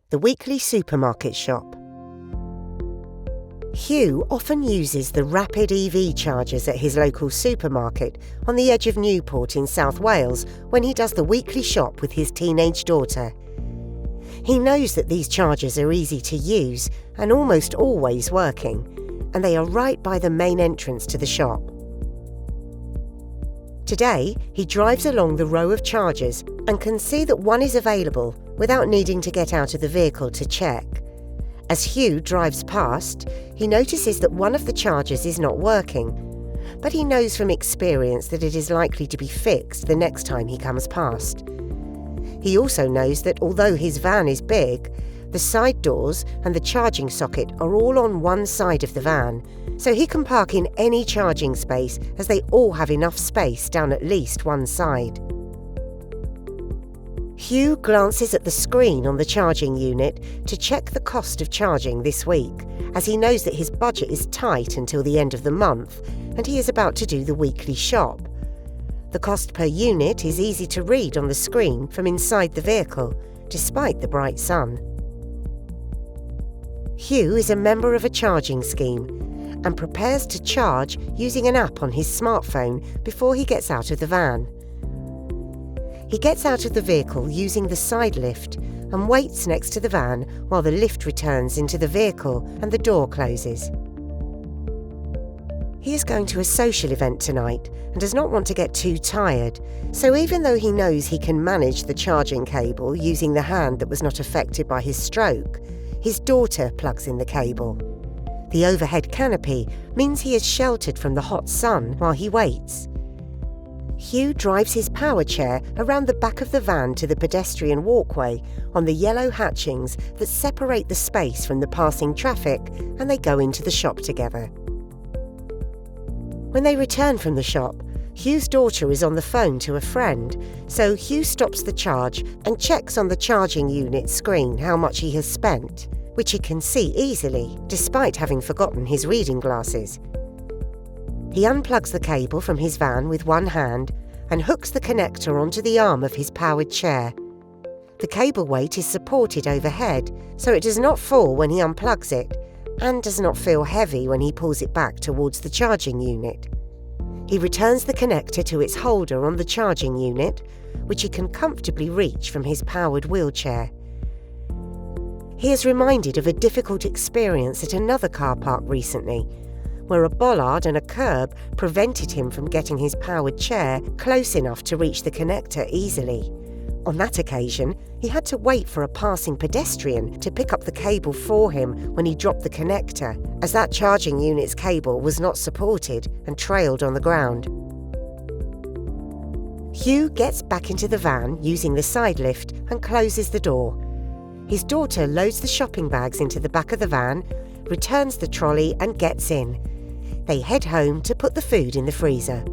the weekly supermarket shop. Hugh often uses the rapid EV chargers at his local supermarket on the edge of Newport in South Wales when he does the weekly shop with his teenage daughter. He knows that these chargers are easy to use and almost always working, and they are right by the main entrance to the shop. Today, he drives along the row of chargers and can see that one is available without needing to get out of the vehicle to check. As Hugh drives past, he notices that one of the chargers is not working, but he knows from experience that it is likely to be fixed the next time he comes past. He also knows that although his van is big, the side doors and the charging socket are all on one side of the van, so he can park in any charging space as they all have enough space down at least one side. Hugh glances at the screen on the charging unit to check the cost of charging this week, as he knows that his budget is tight until the end of the month and he is about to do the weekly shop. The cost per unit is easy to read on the screen from inside the vehicle, despite the bright sun. Hugh is a member of a charging scheme and prepares to charge using an app on his smartphone before he gets out of the van. He gets out of the vehicle using the side lift and waits next to the van while the lift returns into the vehicle and the door closes. He is going to a social event tonight and does not want to get too tired, so even though he knows he can manage the charging cable using the hand that was not affected by his stroke, his daughter plugs in the cable. The overhead canopy means he is sheltered from the hot sun while he waits. Hugh drives his power chair around the back of the van to the pedestrian walkway on the yellow hatchings that separate the space from the passing traffic, and they go into the shop together. When they return from the shop, Hugh's daughter is on the phone to a friend, so Hugh stops the charge and checks on the charging unit screen how much he has spent, which he can see easily, despite having forgotten his reading glasses. He unplugs the cable from his van with one hand and hooks the connector onto the arm of his powered chair. The cable weight is supported overhead, so it does not fall when he unplugs it, and does not feel heavy when he pulls it back towards the charging unit. He returns the connector to its holder on the charging unit, which he can comfortably reach from his powered wheelchair. He is reminded of a difficult experience at another car park recently, where a bollard and a curb prevented him from getting his powered chair close enough to reach the connector easily. On that occasion, he had to wait for a passing pedestrian to pick up the cable for him when he dropped the connector, as that charging unit's cable was not supported and trailed on the ground. Hugh gets back into the van using the side lift and closes the door. His daughter loads the shopping bags into the back of the van, returns the trolley and gets in. They head home to put the food in the freezer.